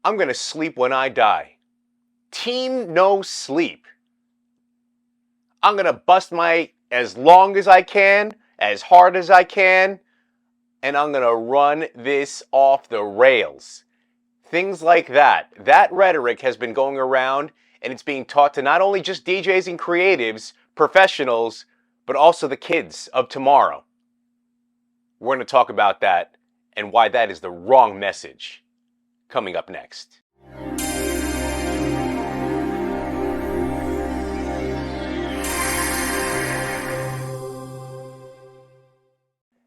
I'm gonna sleep when I die. Team no sleep. I'm gonna bust my as long as I can, as hard as I can, and I'm gonna run this off the rails. Things like that. That rhetoric has been going around, and it's being taught to not only just DJs and creatives, professionals, but also the kids of tomorrow. We're going to talk about that and why that is the wrong message coming up next.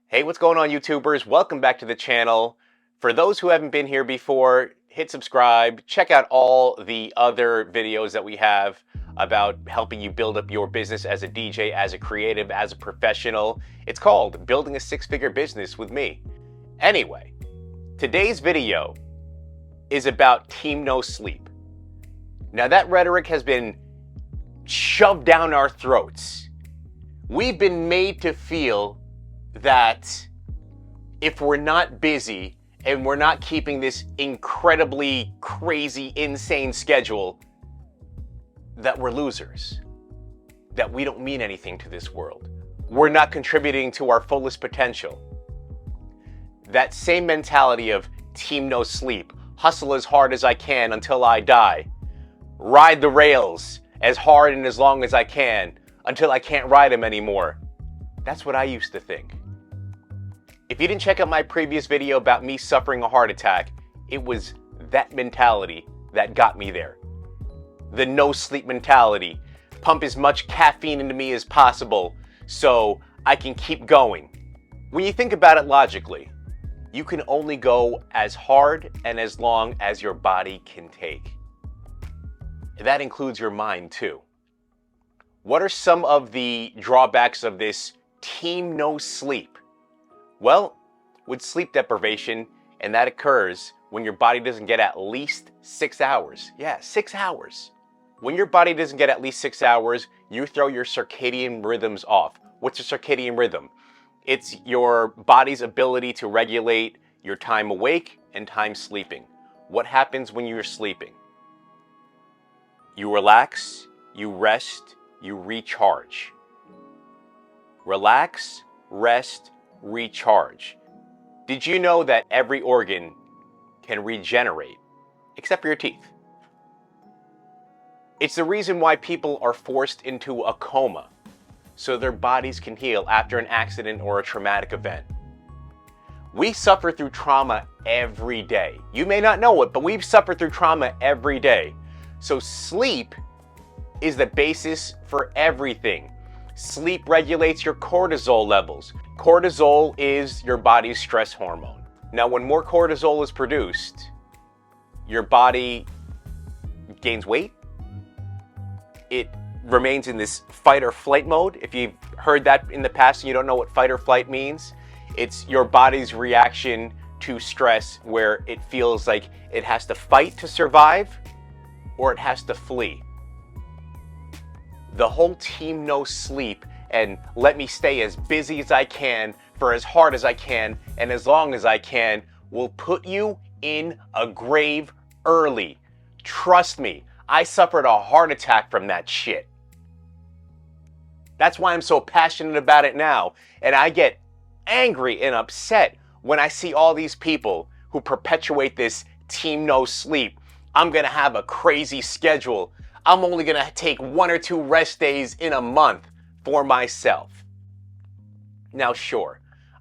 Hey, what's going on, YouTubers? Welcome back to the channel. For those who haven't been here before, hit subscribe. Check out all the other videos that we have about helping you build up your business as a DJ, as a creative, as a professional. It's called Building a Six-Figure Business with me. Anyway, today's video is about Team No Sleep. Now, that rhetoric has been shoved down our throats. We've been made to feel that if we're not busy and we're not keeping this incredibly crazy, insane schedule, that we're losers, that we don't mean anything to this world. We're not contributing to our fullest potential. That same mentality of Team No Sleep, hustle as hard as I can until I die, ride the rails as hard and as long as I can until I can't ride them anymore. That's what I used to think. If you didn't check out my previous video about me suffering a heart attack, it was that mentality that got me there. The no sleep mentality. Pump as much caffeine into me as possible so I can keep going. When you think about it logically, you can only go as hard and as long as your body can take. That includes your mind too. What are some of the drawbacks of this Team No Sleep? Well, with sleep deprivation, and that occurs when your body doesn't get at least 6 hours. Yeah, 6 hours. When your body doesn't get at least 6 hours, you throw your circadian rhythms off. What's a circadian rhythm? It's your body's ability to regulate your time awake and time sleeping. What happens when you're sleeping? You relax, you rest, you recharge. Relax, rest, recharge. Did you know that every organ can regenerate, except for your teeth? It's the reason why people are forced into a coma, so their bodies can heal after an accident or a traumatic event. We suffer through trauma every day. You may not know it, but we've suffered through trauma every day. So sleep is the basis for everything. Sleep regulates your cortisol levels. Cortisol is your body's stress hormone. Now, when more cortisol is produced, your body gains weight. It remains in this fight or flight mode. If you've heard that in the past and you don't know what fight or flight means, it's your body's reaction to stress where it feels like it has to fight to survive or it has to flee. The whole Team No Sleep and let me stay as busy as I can for as hard as I can and as long as I can will put you in a grave early. Trust me, I suffered a heart attack from that shit. That's why I'm so passionate about it now. And I get angry and upset when I see all these people who perpetuate this Team No Sleep. I'm gonna have a crazy schedule. I'm only gonna take 1 or 2 rest days in a month for myself. Now, sure,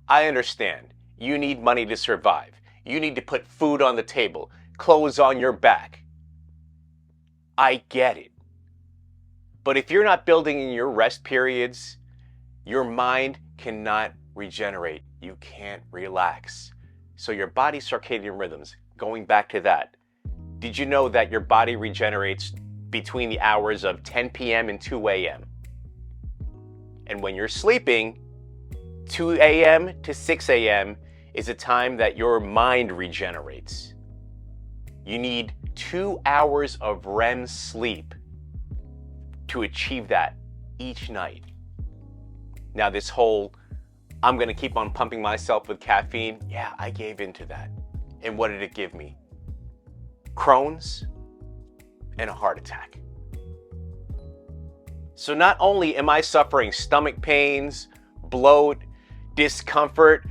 I understand. You need money to survive. You need to put food on the table, clothes on your back. I get it. But if you're not building in your rest periods, your mind cannot regenerate. You can't relax. So your body's circadian rhythms, going back to that, did you know that your body regenerates between the hours of 10 p.m. and 2 a.m.? And when you're sleeping, 2 a.m. to 6 a.m. is a time that your mind regenerates. You need 2 hours of REM sleep to achieve that each night. Now, this whole, I'm gonna keep on pumping myself with caffeine, yeah, I gave into that. And what did it give me? Crohn's, and a heart attack. So not only am I suffering stomach pains, bloat, discomfort,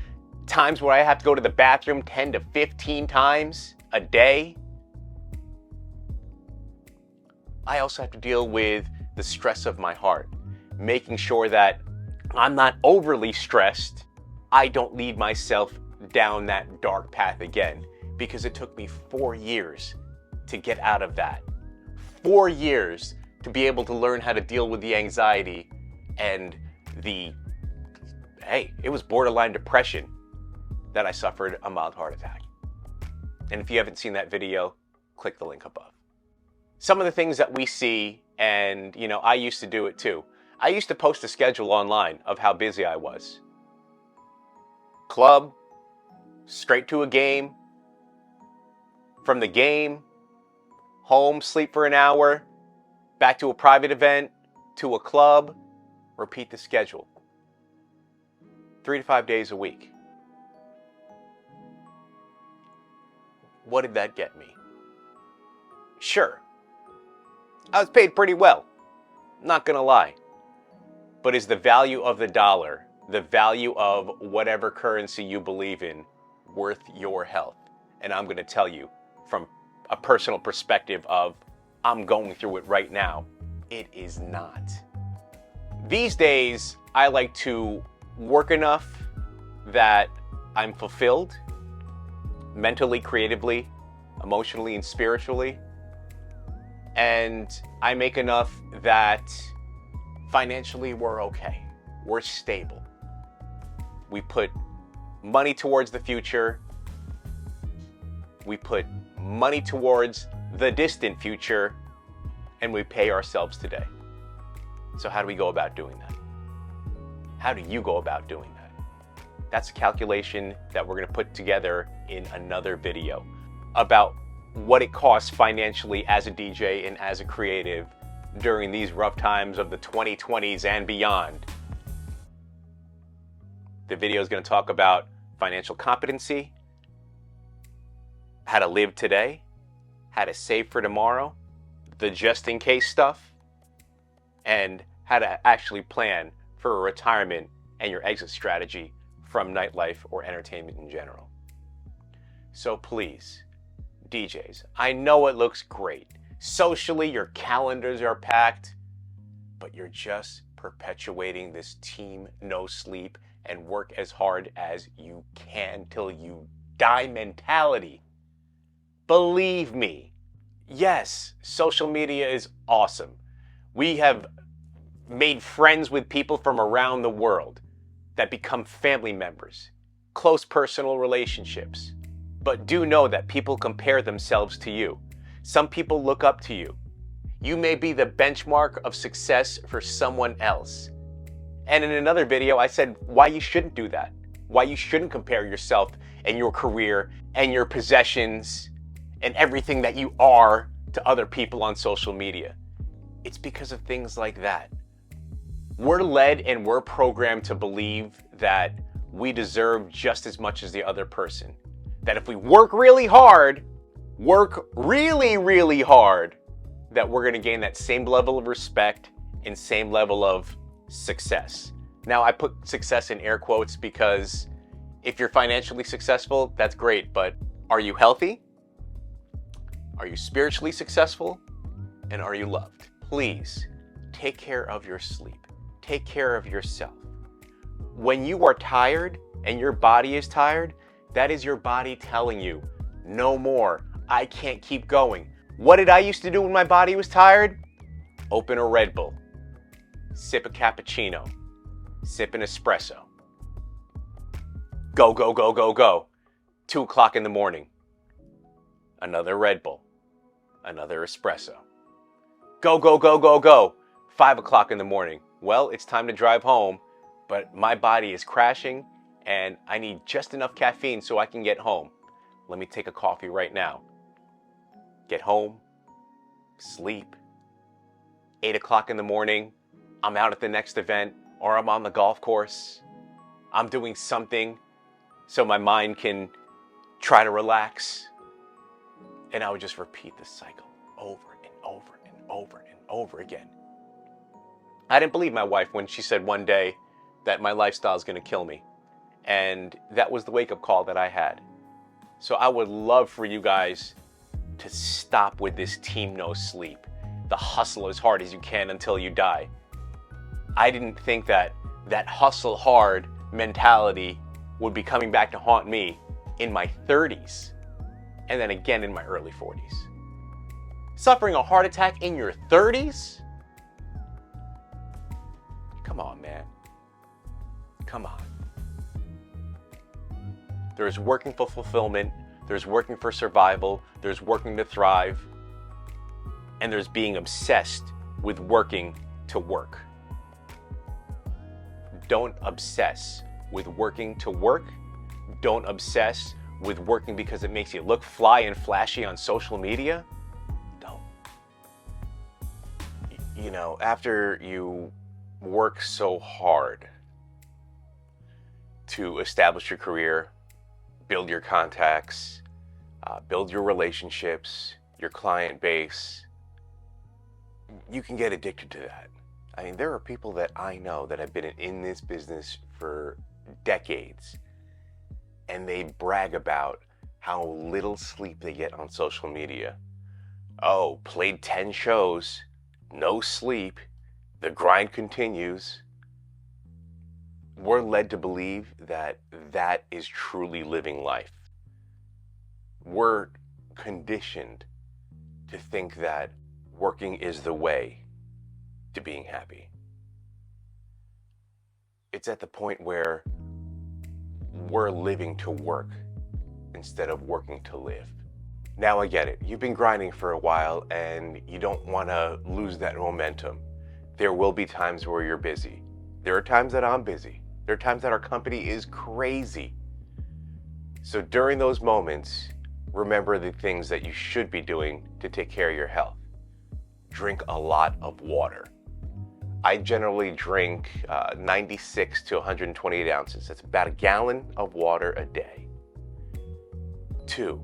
times where I have to go to the bathroom 10 to 15 times a day, I also have to deal with the stress of my heart, making sure that I'm not overly stressed. I don't lead myself down that dark path again, because it took me 4 years to get out of that. 4 years to be able to learn how to deal with the anxiety and it was borderline depression that I suffered a mild heart attack. And if you haven't seen that video, click the link above. Some of the things that we see, and I used to do it too. I used to post a schedule online of how busy I was. Club, straight to a game. From the game, home, sleep for an hour, back to a private event, to a club, repeat the schedule. 3 to 5 days a week. What did that get me? Sure, I was paid pretty well, not gonna lie. But is the value of the dollar, the value of whatever currency you believe in, worth your health? And I'm gonna tell you from a personal perspective of I'm going through it right now, it is not. These days, I like to work enough that I'm fulfilled mentally, creatively, emotionally, and spiritually. And I make enough that financially we're okay. We're stable. We put money towards the future. We put money towards the distant future, and we pay ourselves today. So how do we go about doing that? How do you go about doing that? That's a calculation that we're going to put together in another video about what it costs financially as a DJ and as a creative during these rough times of the 2020s and beyond. The video is going to talk about financial competency, how to live today, how to save for tomorrow, the just-in-case stuff, and how to actually plan for a retirement and your exit strategy from nightlife or entertainment in general. So please, DJs, I know it looks great. Socially, your calendars are packed, but you're just perpetuating this team no sleep and work as hard as you can till you die mentality. Believe me, yes, social media is awesome. We have made friends with people from around the world that become family members, close personal relationships. But do know that people compare themselves to you. Some people look up to you. You may be the benchmark of success for someone else. And in another video, I said why you shouldn't do that. Why you shouldn't compare yourself and your career and your possessions and everything that you are to other people on social media. It's because of things like that. We're led and we're programmed to believe that we deserve just as much as the other person. That if we work really hard, really hard, that we're going to gain that same level of respect and same level of success. Now, I put success in air quotes because if you're financially successful, that's great, but are you healthy? Are you spiritually successful? And are you loved? Please take care of your sleep. Take care of yourself. When you are tired and your body is tired, that is your body telling you, no more, I can't keep going. What did I used to do when my body was tired? Open a Red Bull, sip a cappuccino, sip an espresso. Go, go, go, go, go. 2 o'clock in the morning. Another Red Bull, another espresso. Go, go, go, go, go. 5 o'clock in the morning. Well, it's time to drive home, but my body is crashing and I need just enough caffeine so I can get home. Let me take a coffee right now. Get home, sleep. 8 o'clock in the morning, I'm out at the next event or I'm on the golf course. I'm doing something so my mind can try to relax. And I would just repeat the cycle over and over and over and over again. I didn't believe my wife when she said one day that my lifestyle is going to kill me. And that was the wake-up call that I had. So I would love for you guys to stop with this team no sleep, the hustle as hard as you can until you die. I didn't think that hustle hard mentality would be coming back to haunt me in my 30s and then again in my early 40s. Suffering a heart attack in your 30s? Come on, man. Come on. There's working for fulfillment, there's working for survival, there's working to thrive, and there's being obsessed with working to work. Don't obsess with working to work. Don't obsess with working because it makes you look fly and flashy on social media. Don't. You know, after you work so hard to establish your career, build your contacts, build your relationships, your client base, you can get addicted to that. I mean, there are people that I know that have been in this business for decades, and they brag about how little sleep they get on social media. Oh, played 10 shows, no sleep, the grind continues. We're led to believe that that is truly living life. We're conditioned to think that working is the way to being happy. It's at the point where we're living to work instead of working to live. Now I get it. You've been grinding for a while and you don't want to lose that momentum. There will be times where you're busy. There are times that I'm busy. There are times that our company is crazy. So during those moments, remember the things that you should be doing to take care of your health. Drink a lot of water. I generally drink 96 to 128 ounces. That's about a gallon of water a day. 2,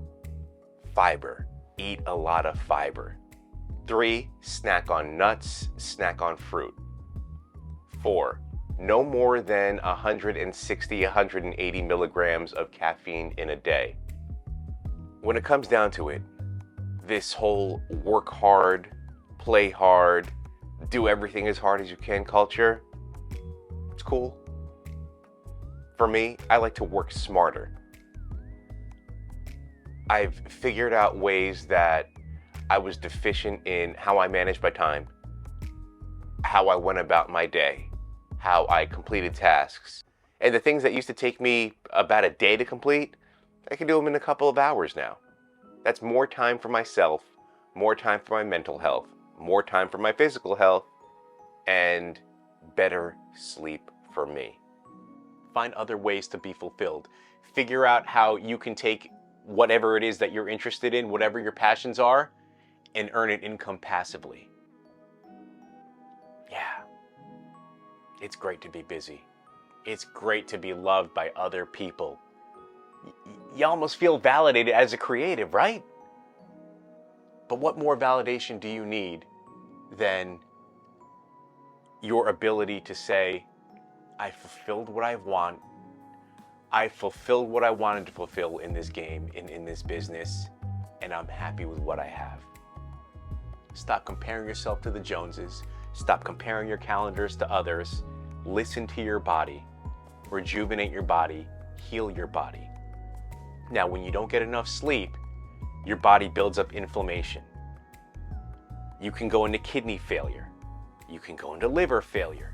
fiber. Eat a lot of fiber. 3, snack on nuts, snack on fruit. 4, no more than 160, 180 milligrams of caffeine in a day. When it comes down to it, this whole work hard, play hard, do everything as hard as you can culture, it's cool. For me, I like to work smarter. I've figured out ways that I was deficient in how I managed my time, how I went about my day, how I completed tasks. And the things that used to take me about a day to complete, I can do them in a couple of hours now. That's more time for myself, more time for my mental health, more time for my physical health, and better sleep for me. Find other ways to be fulfilled. Figure out how you can take whatever it is that you're interested in, whatever your passions are, and earn an income passively. Yeah. It's great to be busy. It's great to be loved by other people. You almost feel validated as a creative, right? But what more validation do you need than your ability to say, I fulfilled what I want. I fulfilled what I wanted to fulfill in this game, in this business, and I'm happy with what I have. Stop comparing yourself to the Joneses. Stop comparing your calendars to others. Listen to your body. Rejuvenate your body. Heal your body. Now, when you don't get enough sleep, your body builds up inflammation. You can go into kidney failure. You can go into liver failure.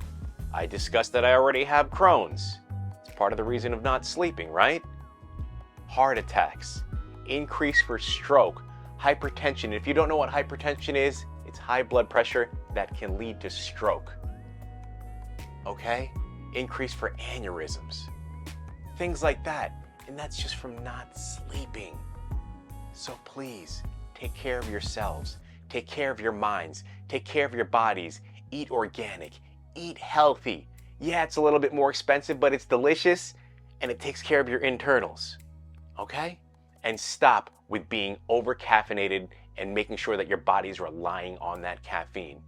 I discussed that I already have Crohn's. It's part of the reason of not sleeping, right? Heart attacks, increase for stroke, hypertension. If you don't know what hypertension is, it's high blood pressure that can lead to stroke. Okay? Increase for aneurysms. Things like that. And that's just from not sleeping. So please, take care of yourselves. Take care of your minds. Take care of your bodies. Eat organic. Eat healthy. Yeah, it's a little bit more expensive, but it's delicious and it takes care of your internals. Okay? And stop with being over caffeinated and making sure that your body's relying on that caffeine.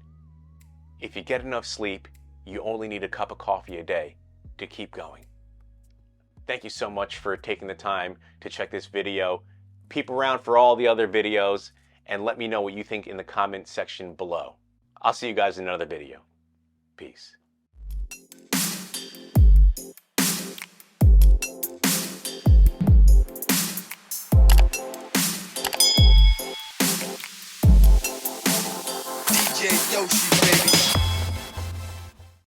If you get enough sleep, you only need a cup of coffee a day to keep going. Thank you so much for taking the time to check this video. Peep around for all the other videos and let me know what you think in the comment section below. I'll see you guys in another video. Peace. DJ Yoshi.